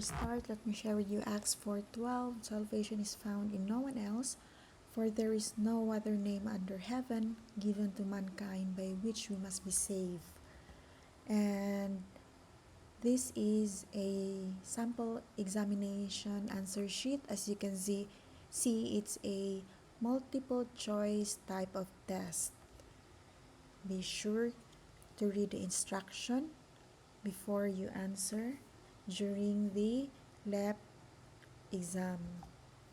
Start, let me share with you Acts 4:12. Salvation is found in no one else, for there is no other name under heaven given to mankind by which we must be saved. And this is a sample examination answer sheet. As you can see it's a multiple choice type of test. Be sure to read the instruction before you answer during the lab exam.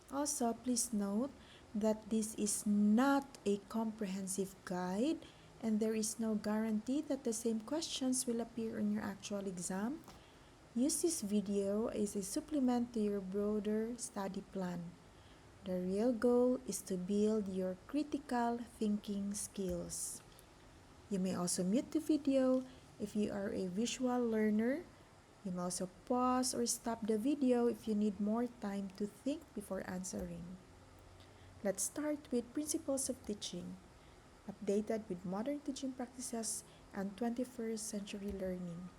Also, please note that this is not a comprehensive guide and there is no guarantee that the same questions will appear on your actual exam. Use this video as a supplement to your broader study plan. The real goal is to build your critical thinking skills. You may also mute the video if you are a visual learner. You may also pause or stop the video if you need more time to think before answering. Let's start with principles of teaching, updated with modern teaching practices and 21st century learning.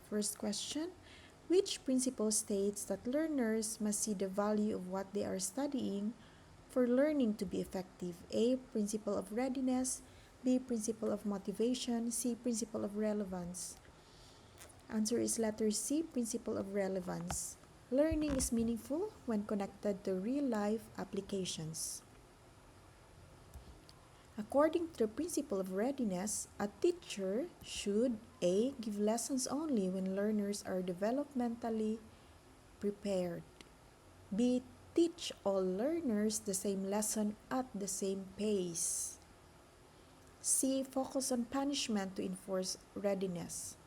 First question, which principle states that learners must see the value of what they are studying for learning to be effective? A, principle of readiness. B, principle of motivation. C, principle of relevance. Answer is letter C, principle of relevance. Learning is meaningful when connected to real-life applications. According to the principle of readiness, a teacher should A, give lessons only when learners are developmentally prepared. B, teach all learners the same lesson at the same pace. C, focus on punishment to enforce readiness.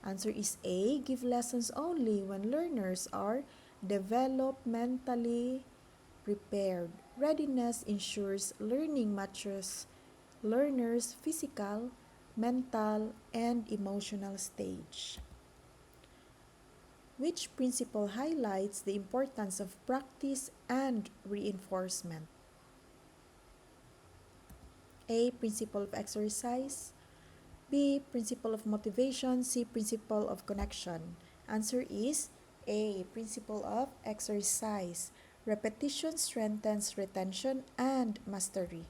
Answer is A, give lessons only when learners are developmentally prepared. Readiness ensures learning matches learners' physical, mental, and emotional stage. Which principle highlights the importance of practice and reinforcement? A, principle of exercise. B, principle of motivation. C, principle of connection. Answer is A, principle of exercise. Repetition strengthens retention and mastery.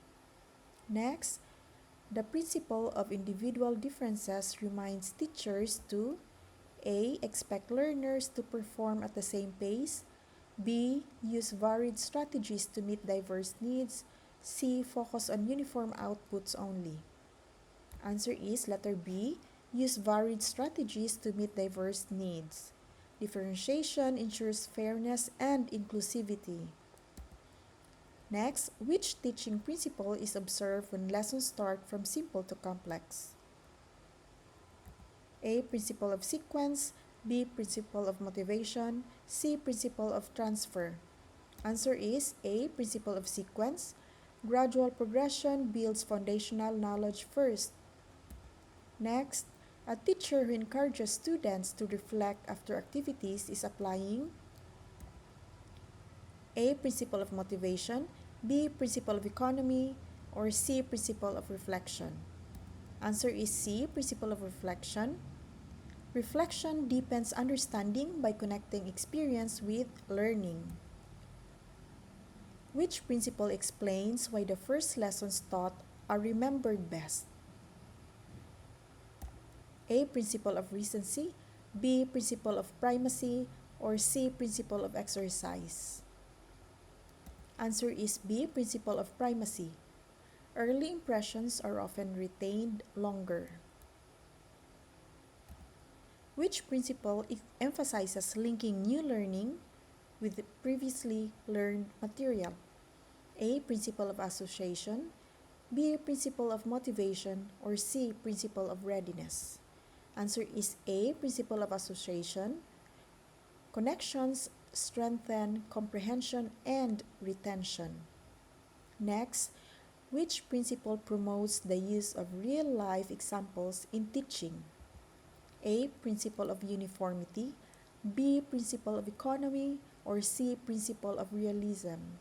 Next, the principle of individual differences reminds teachers to A, expect learners to perform at the same pace. B, use varied strategies to meet diverse needs. C, focus on uniform outputs only. Answer is letter B, use varied strategies to meet diverse needs. Differentiation ensures fairness and inclusivity. Next, which teaching principle is observed when lessons start from simple to complex? A, principle of sequence. B, principle of motivation. C, principle of transfer. Answer is A, principle of sequence. Gradual progression builds foundational knowledge first. Next, a teacher who encourages students to reflect after activities is applying A, principle of motivation. B, principle of economy. Or C, principle of reflection. Answer is C, principle of reflection. Reflection deepens understanding by connecting experience with learning. Which principle explains why the first lessons taught are remembered best? A, principle of recency. B, principle of primacy. Or C, principle of exercise. Answer is B, principle of primacy. Early impressions are often retained longer. Which principle emphasizes linking new learning with the previously learned material? A, principle of association. B, principle of motivation. Or C, principle of readiness. Answer is A, principle of association. Connections strengthen comprehension and retention. Next, which principle promotes the use of real-life examples in teaching? A, principle of uniformity. B, principle of economy. Or C, principle of realism.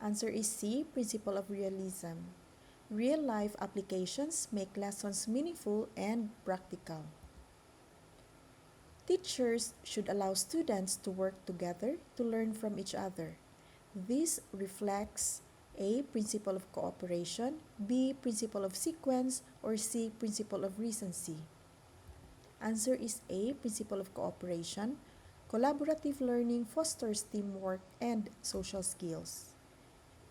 Answer is C, principle of realism. Real-life applications make lessons meaningful and practical. Teachers should allow students to work together to learn from each other. This reflects A. Principle of cooperation, B. Principle of sequence, or C. Principle of recency. Answer is A. Principle of cooperation. Collaborative learning fosters teamwork and social skills.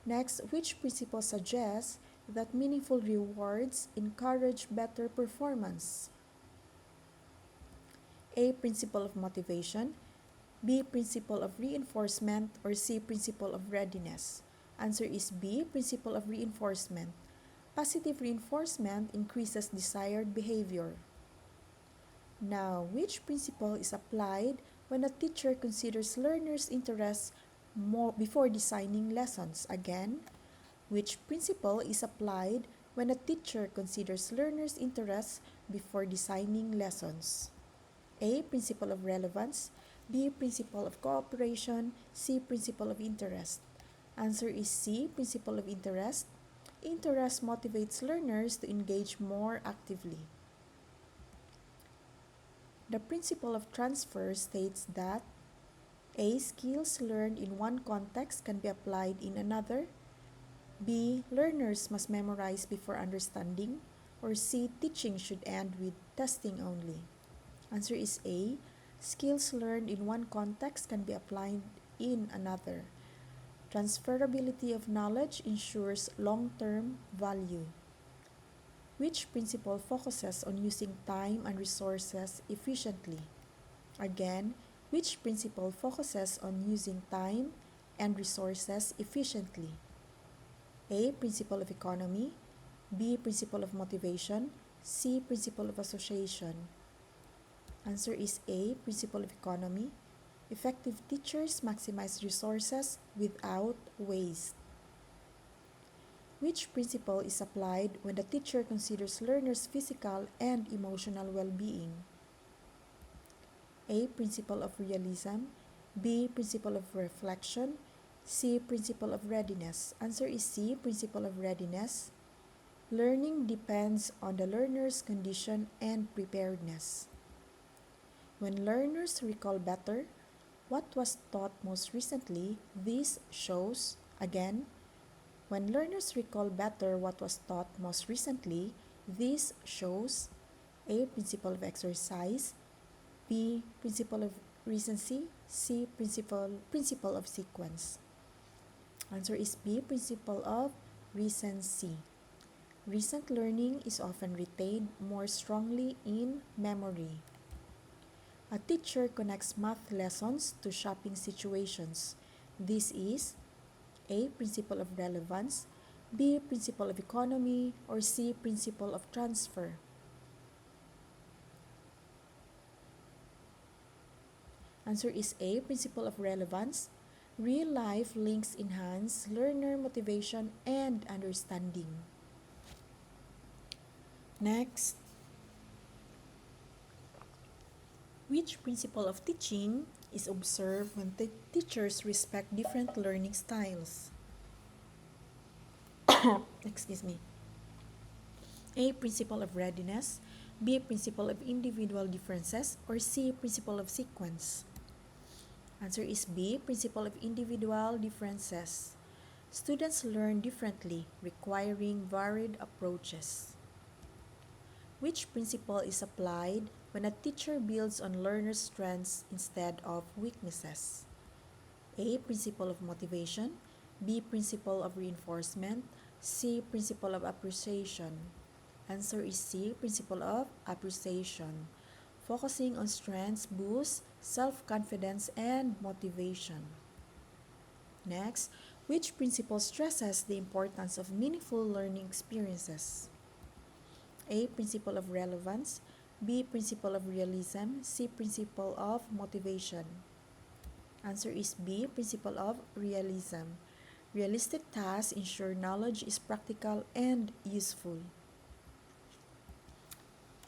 Next, which principle suggests that meaningful rewards encourage better performance? A. Principle of motivation, B. Principle of reinforcement, or C. Principle of readiness. Answer is B. Principle of reinforcement. Positive reinforcement increases desired behavior. Now, which principle is applied when a teacher considers learners' interests more before designing lessons? Again, which principle is applied when a teacher considers learners' interests before designing lessons? A. Principle of relevance, B. Principle of cooperation, C. Principle of interest. Answer is C. Principle of interest. Interest motivates learners to engage more actively. The principle of transfer states that A. Skills learned in one context can be applied in another, B. Learners must memorize before understanding, or C. Teaching should end with testing only. Answer is A. Skills learned in one context can be applied in another. Transferability of knowledge ensures long-term value. Which principle focuses on using time and resources efficiently? Again, which principle focuses on using time and resources efficiently? A. Principle of economy, B. Principle of motivation, C. Principle of association. Answer is A. Principle of economy. Effective teachers maximize resources without waste. Which principle is applied when the teacher considers learners' physical and emotional well-being? A. Principle of realism, B. Principle of reflection, C. Principle of readiness. Answer is C. Principle of readiness. Learning depends on the learner's condition and preparedness. When learners recall better what was taught most recently, this shows, again, when learners recall better what was taught most recently, this shows A. Principle of exercise, B. Principle of recency, C. Principle of sequence. Answer is B. Principle of recency. Recent learning is often retained more strongly in memory. A teacher connects math lessons to shopping situations. This is A. Principle of relevance, B. Principle of economy, or C. Principle of transfer. Answer is A. Principle of relevance. Real-life links enhance learner motivation and understanding. Next, which principle of teaching is observed when teachers respect different learning styles? Excuse me. A. Principle of readiness, B. Principle of individual differences, or C. Principle of sequence. Answer is B. Principle of individual differences. Students learn differently, requiring varied approaches. Which principle is applied when a teacher builds on learners' strengths instead of weaknesses? A. Principle of motivation, B. Principle of reinforcement, C. Principle of appreciation. Answer is C. Principle of appreciation. Focusing on strengths boosts self-confidence and motivation. Next, which principle stresses the importance of meaningful learning experiences? A. Principle of relevance, B. Principle of realism, C. Principle of motivation. Answer is B. Principle of realism. Realistic tasks ensure knowledge is practical and useful.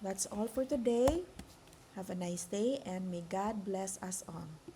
That's all for today. Have a nice day and may God bless us all.